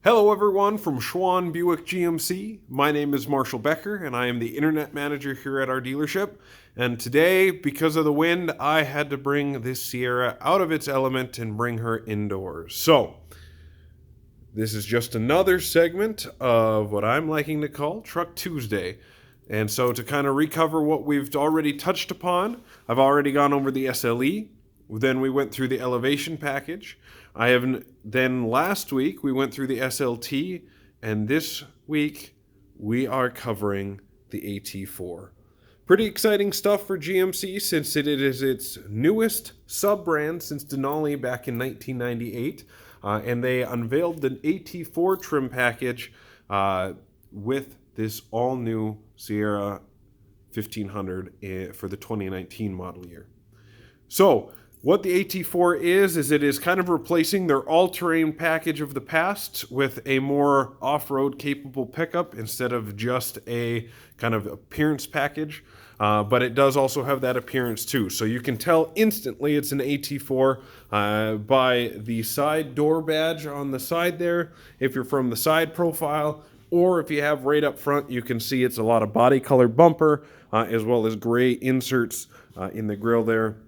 Hello everyone from Schwann Buick GMC. My name is Marshall Becker and I am the Internet Manager here at our dealership. And today, because of the wind, I had to bring this Sierra out of its element and bring her indoors. So, this is just another segment of what I'm liking to call Truck Tuesday. And so to kind of recover what we've already touched upon, I've already gone over the SLE. Then we went through the elevation package. Then last week we went through the SLT, and this week we are covering the AT4. Pretty exciting stuff for GMC since it is its newest sub-brand since Denali back in 1998. And they unveiled an AT4 trim package with this all-new Sierra 1500 for the 2019 model year. So, what the AT4 is it is kind of replacing their all-terrain package of the past with a more off-road capable pickup instead of just a kind of appearance package. But it does also have that appearance too. So you can tell instantly it's an AT4 by the side door badge on the side there. If you're from the side profile, or if you have right up front, you can see it's a lot of body color bumper as well as gray inserts in the grille there.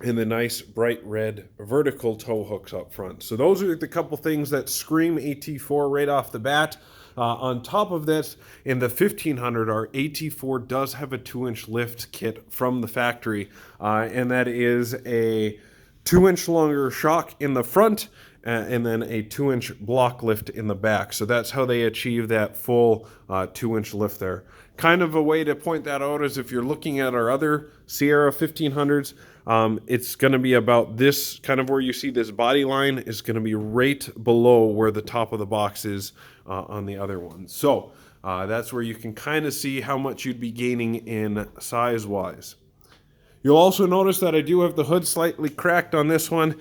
And the nice bright red vertical tow hooks up front. So those are the couple things that scream AT4 right off the bat. On top of this, in the 1500, our AT4 does have a 2-inch lift kit from the factory. And that is a 2-inch longer shock in the front and then a 2-inch block lift in the back. So that's how they achieve that full 2-inch lift there. Kind of a way to point that out is if you're looking at our other Sierra 1500s, it's going to be about this, kind of where you see this body line is going to be right below where the top of the box is on the other one. So that's where you can kind of see how much you'd be gaining in size-wise. You'll also notice that I do have the hood slightly cracked on this one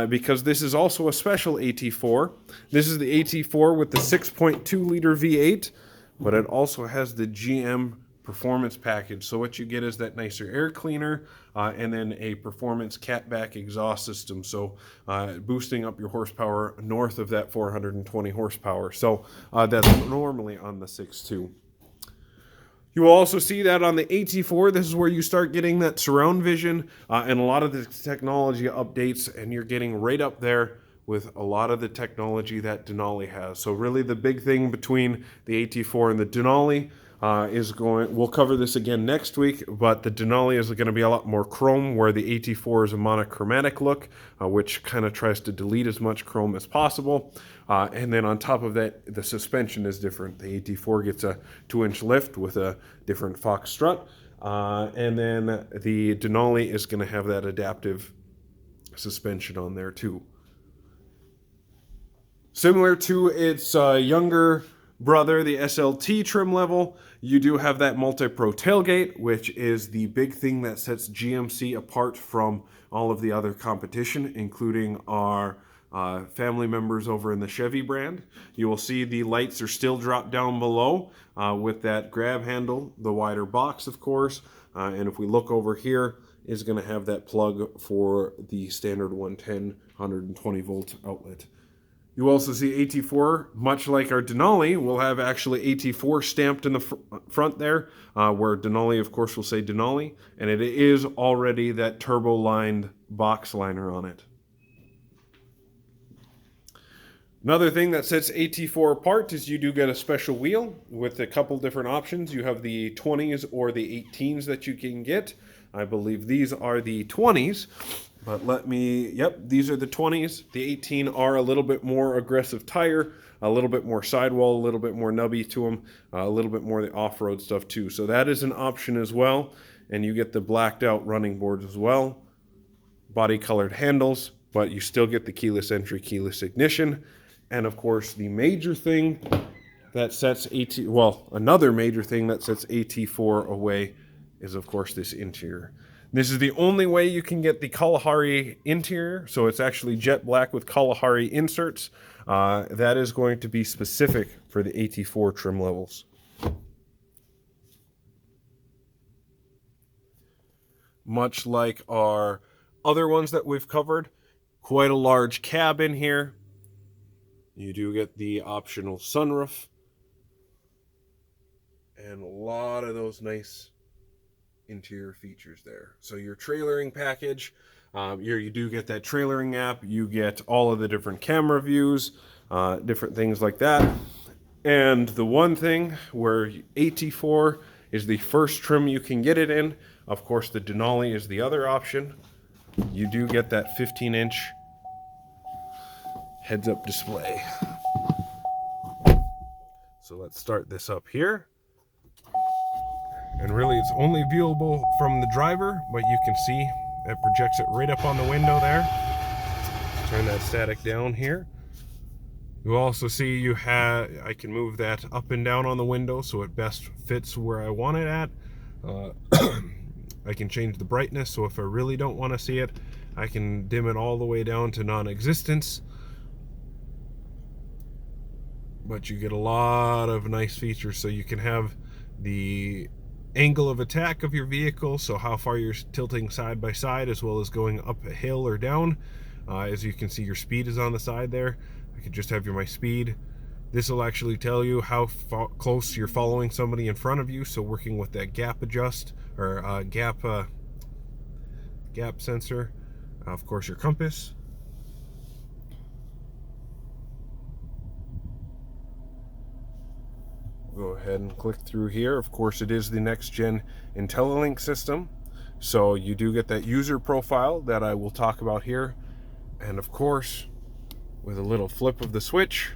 because this is also a special AT4. This is the AT4 with the 6.2 liter V8, but it also has the GM performance package. So what you get is that nicer air cleaner and then a performance catback exhaust system. So boosting up your horsepower north of that 420 horsepower. So that's normally on the 6.2. You will also see that on the AT4, this is where you start getting that surround vision and a lot of the technology updates, and you're getting right up there with a lot of the technology that Denali has. So really the big thing between the AT4 and the Denali we'll cover this again next week, but the Denali is going to be a lot more chrome, where the AT4 is a monochromatic look, which kind of tries to delete as much chrome as possible. And then on top of that, the suspension is different. The AT4 gets a 2-inch lift with a different Fox strut, and then the Denali is going to have that adaptive suspension on there too. Similar to its younger brother, the SLT trim level, you do have that multi-pro tailgate, which is the big thing that sets GMC apart from all of the other competition, including our family members over in the Chevy brand. You will see the lights are still dropped down below with that grab handle, the wider box, of course. And if we look over here, is going to have that plug for the standard 110, 120 volt outlet. You also see AT4, much like our Denali, will have actually AT4 stamped in the front there, where Denali, of course, will say Denali, and it is already that turbo-lined box liner on it. Another thing that sets AT4 apart is you do get a special wheel with a couple different options. You have the 20s or the 18s that you can get. I believe these are the 20s. But these are the 20s. The 18 are a little bit more aggressive tire, a little bit more sidewall, a little bit more nubby to them, a little bit more of the off-road stuff too. So that is an option as well. And you get the blacked out running boards as well. Body colored handles, but you still get the keyless entry, keyless ignition. And of course, the major thing that sets another major thing that sets AT4 away is, of course, this interior. This is the only way you can get the Kalahari interior, so it's actually jet black with Kalahari inserts. That is going to be specific for the AT4 trim levels. Much like our other ones that we've covered, quite a large cab in here. You do get the optional sunroof and a lot of those nice interior features there. So your trailering package, you do get that trailering app. You get all of the different camera views, different things like that. And the one thing where AT4 is the first trim you can get it in, of course the Denali is the other option. You do get that 15-inch heads-up display. So let's start this up here. And really it's only viewable from the driver, but you can see it projects it right up on the window there. Turn that static down here. You also see I can move that up and down on the window so it best fits where I want it at. I can change the brightness, so if I really don't want to see it, I can dim it all the way down to non-existence. But you get a lot of nice features. So you can have the angle of attack of your vehicle, so how far you're tilting side by side, as well as going up a hill or down. As you can see, your speed is on the side there. I could just have my speed. This will actually tell you how close you're following somebody in front of you, so working with that gap adjust or gap sensor. Of course, your compass. Go ahead and click through here. Of course, it is the next gen IntelliLink system, so you do get that user profile that I will talk about here. And of course, with a little flip of the switch,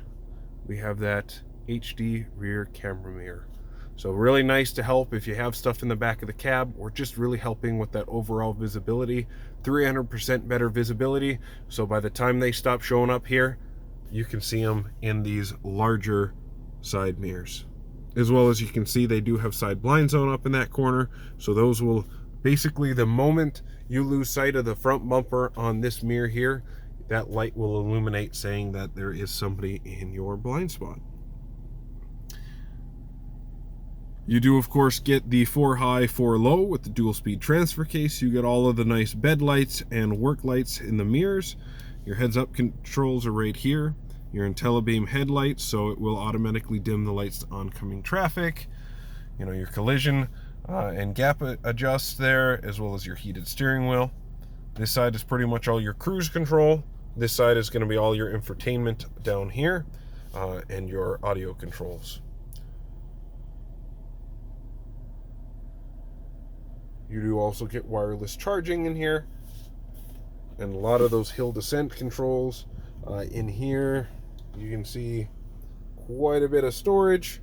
we have that HD rear camera mirror. So really nice to help if you have stuff in the back of the cab, or just really helping with that overall visibility. 300% better visibility, so by the time they stop showing up here, you can see them in these larger side mirrors. As well as you can see, they do have side blind zone up in that corner, so those will basically, the moment you lose sight of the front bumper on this mirror here, that light will illuminate, saying that there is somebody in your blind spot. You do of course get the 4 high 4 low with the dual speed transfer case. You get all of the nice bed lights and work lights in the mirrors. Your heads up controls are right here. Your IntelliBeam headlights, so it will automatically dim the lights to oncoming traffic. You know, your collision and gap adjust there, as well as your heated steering wheel. This side is pretty much all your cruise control. This side is going to be all your infotainment down here, and your audio controls. You do also get wireless charging in here, and a lot of those hill descent controls in here. You can see quite a bit of storage.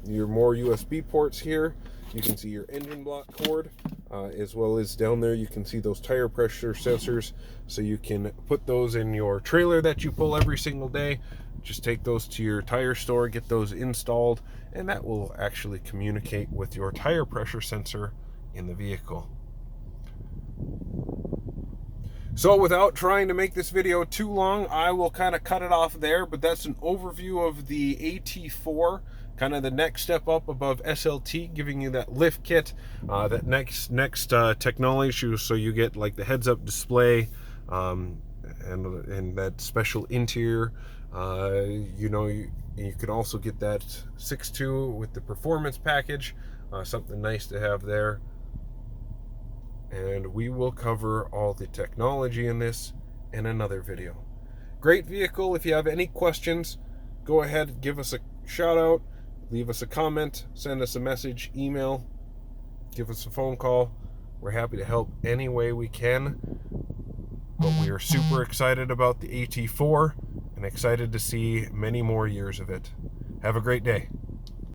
Your more USB ports here. You can see your engine block cord, as well as down there you can see those tire pressure sensors, so you can put those in your trailer that you pull every single day. Just take those to your tire store, get those installed, and that will actually communicate with your tire pressure sensor in the vehicle. So without trying to make this video too long, I will kind of cut it off there, but that's an overview of the AT4, kind of the next step up above SLT, giving you that lift kit, that next technology, so you get like the heads-up display, and that special interior. You could also get that 6.2 with the performance package, something nice to have there. And we will cover all the technology in this in another video. Great vehicle. If you have any questions, go ahead, give us a shout out, leave us a comment, send us a message, email, give us a phone call. We're happy to help any way we can. But we are super excited about the AT4 and excited to see many more years of it. Have a great day.